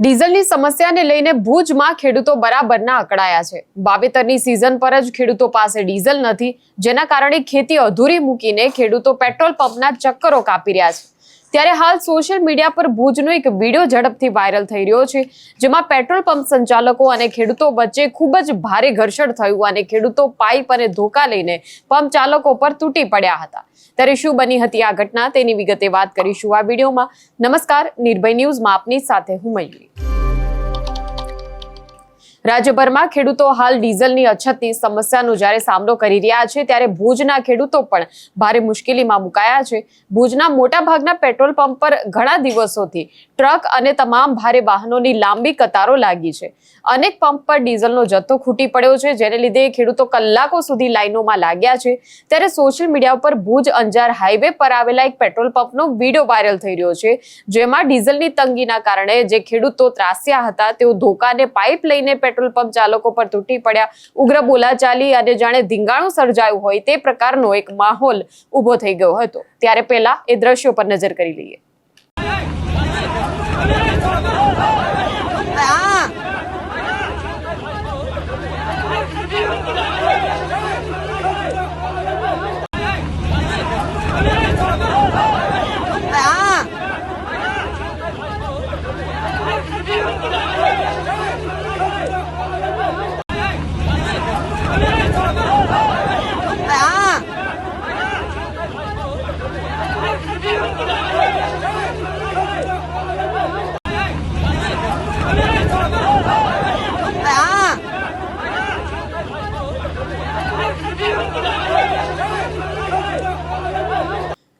ડીઝલની સમસ્યાને લઈને ભુજમાં ખેડૂતો બરાબરના અકળાયા છે। વાવેતરની સિઝન પર જ ખેડૂતો પાસે ડીઝલ નથી, જેના કારણે ખેતી અધૂરી મૂકીને ખેડૂતો પેટ્રોલ પંપના ચક્કરો કાપી રહ્યા છે। ત્યારે હાલ સોશિયલ મીડિયા પર ભુજનો એક વિડીયો ઝડપથી વાયરલ થઈ રહ્યો છે, જેમાં પેટ્રોલ પંપ સંચાલકો અને ખેડૂતો વચ્ચે ખૂબ જ ભારે ઘર્ષણ થયું અને ખેડૂતો પાઇપ અને ધોકા લઈને પંપ ચાલકો પર તૂટી પડ્યા હતા। ત્યારે શું બની હતી આ ઘટના, તેની વિગતે વાત કરીશું આ વિડીયોમાં। નમસ્કાર, નિર્ભય ન્યૂઝમાં આપની સાથે હું મયુરી। રાજ્યભરમાં ખેડૂતો હાલ ડીઝલની અછતની સમસ્યાનો જ્યારે સામનો કરી રહ્યા છે, ત્યારે ભુજના ખેડૂતો પણ ભારે મુશ્કેલીમાં મુકાયા છે। ભુજના મોટાભાગના પેટ્રોલ પંપ પર ઘણા દિવસોથી ટ્રક અને તમામ ભારે વાહનોની લાંબી કતારો લાગી છે। અનેક પંપ પર ડીઝલનો જથ્થો ખૂટી પડ્યો છે, જેને લીધે ખેડૂતો કલાકો સુધી લાઈનોમાં લાગ્યા છે। ત્યારે સોશિયલ મીડિયા પર ભુજ અંજાર હાઈવે પર આવેલા એક પેટ્રોલ પંપનો વિડીયો વાયરલ થઈ રહ્યો છે, જેમાં ડીઝલની તંગીના કારણે જે ખેડૂતો ત્રાસ્યા હતા તેઓ ધોકાને પાઇપ લઈને પેટ્રોલ પંપ ચાલકો પર તૂટી પડ્યા। ઉગ્ર બોલાચાલી અને જાણે ધીંગાણું સર્જાયું હોય તે પ્રકારનો એક માહોલ ઊભો થઈ ગયો હતો। ત્યારે પહેલા એ દ્રશ્યો પર નજર કરી લઈએ।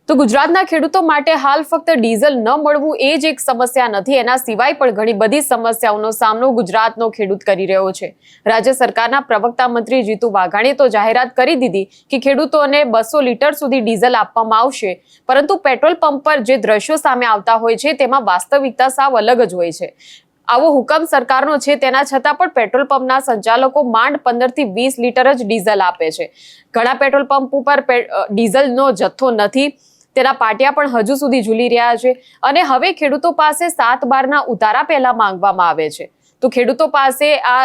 તો ગુજરાતના ખેડૂતો માટે હાલ ફક્ત ડીઝલ ન મળવું એ જ એક સમસ્યા નથી, એના સિવાય પણ ઘણી બધી સમસ્યાઓનો સામનો ગુજરાતનો ખેડૂત કરી રહ્યો છે। રાજ્ય સરકારના પ્રવક્તા મંત્રી જીતુ વાઘાણીએ તો જાહેરાત કરી દીધી કે ખેડૂતોને 200 લીટર સુધી ડીઝલ આપવામાં આવશે, પરંતુ પેટ્રોલ પંપ પર જે દ્રશ્યો સામે આવતા હોય છે તેમાં વાસ્તવિકતા સાવ અલગ જ હોય છે। આવો હુકમ સરકારનો છે, તેના છતાં પણ પેટ્રોલ પંપના સંચાલકો માંડ 15 થી 20 લીટર જ ડીઝલ આપે છે। ઘણા પેટ્રોલ પંપ ઉપર ડીઝલનો જથ્થો નથી, તેના પાટિયા પણ હજુ સુધી ઝૂલી રહ્યા છે અને હવે ખેડૂતો પાસે 7/12ના ઉતારા પહેલા માંગવામાં આવે છે। તો ખેડૂતો પાસે આ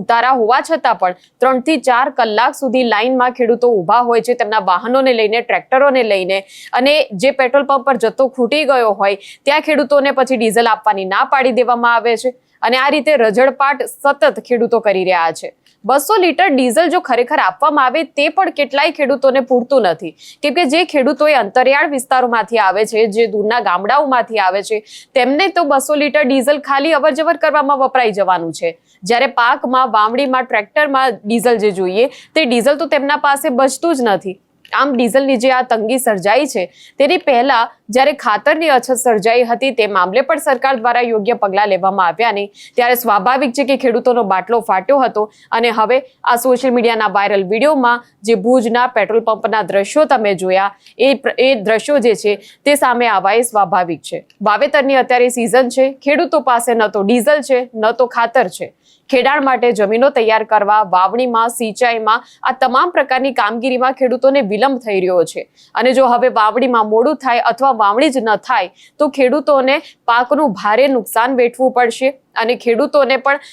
ઉતારા હોવા છતાં પણ 3 થી 4 કલાક સુધી લાઇનમાં ખેડૂતો ઊભા હોય છે, તેમના વાહનોને લઈને, ટ્રેક્ટરોને લઈને, અને જે પેટ્રોલ પંપ પર જથ્થો ખૂટી ગયો હોય ત્યાં ખેડૂતોને પછી ડીઝલ આપવાની ના પાડી દેવામાં આવે છે અને આ રીતે રઝળપાટ સતત ખેડૂતો કરી રહ્યા છે। 200 લીટર ડીઝલ જો ખરેખર આપવામાં આવે તે પણ કેટલાય ખેડૂતોને પૂરતું નથી, કેમ કે જે ખેડૂતો એ અંતરિયાળ વિસ્તારોમાંથી આવે છે, જે દૂરના ગામડાઓમાંથી આવે છે, તેમને તો 200 લીટર ડીઝલ ખાલી અવરજવર કરવામાં વપરાઈ જવાનું છે, જ્યારે પાકમાં, વાવણીમાં, ટ્રેક્ટરમાં ડીઝલ જે જોઈએ તે ડીઝલ તો તેમના પાસે બચતું જ નથી। આમ ડીઝલની જે આ તંગી સર્જાઈ છે તેની પહેલા જ્યારે ખાતરની અછત સર્જાઈ હતી તે મામલે પણ સરકાર દ્વારા યોગ્ય પગલાં લેવામાં આવ્યા નહીં, ત્યારે સ્વાભાવિક છે કે ખેડૂતોનો બાટલો ફાટ્યો હતો અને હવે આ સોશિયલ મીડિયાના વાયરલ વિડીયોમાં જે ભુજના પેટ્રોલ પંપના દ્રશ્યો તમે જોયા એ દ્રશ્યો જે છે તે સામે આવવા એ સ્વાભાવિક છે। વાવેતરની અત્યારે સિઝન છે, ખેડૂતો પાસે ન તો ડીઝલ છે ન તો ખાતર છે। ખેડાણ માટે જમીનો તૈયાર કરવા, વાવણીમાં, સિંચાઈમાં, આ તમામ પ્રકારની કામગીરીમાં ખેડૂતોને વિલંબ થઈ રહ્યો છે અને જો હવે વાવણીમાં મોડું થાય અથવા વાવણી જ ન થાય તો ખેડૂતોને પાકનું ભારે નુકસાન વેઠવું પડશે અને ખેડૂતોને પણ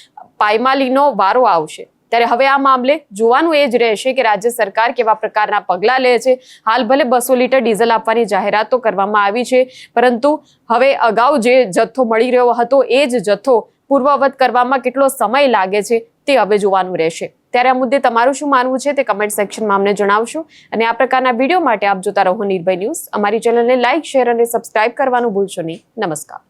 પાયમાલીનો વારો આવશે। ત્યારે હવે આ મામલે જોવાનું એ જ રહેશે કે રાજ્ય સરકાર કેવા પ્રકારના પગલાં લે છે। હાલ ભલે 200 લીટર ડીઝલ આપવાની જાહેરાત તો કરવામાં આવી છે, પરંતુ હવે અગાઉ જે જથ્થો મળી રહ્યો હતો એ જ જથ્થો પૂર્વવત કરવામાં કેટલો સમય લાગે છે તે હવે જોવાનું રહેશે। ત્યારે આ મુદ્દે તમારું શું માનવું છે તે કમેન્ટ સેક્શનમાં અમને જણાવશો અને આ પ્રકારના વિડીયો માટે આપ જોતા રહો નિર્ભય ન્યૂઝ। અમારી ચેનલને લાઇક, શેર અને સબસ્ક્રાઇબ કરવાનું ભૂલશો નહીં। નમસ્કાર।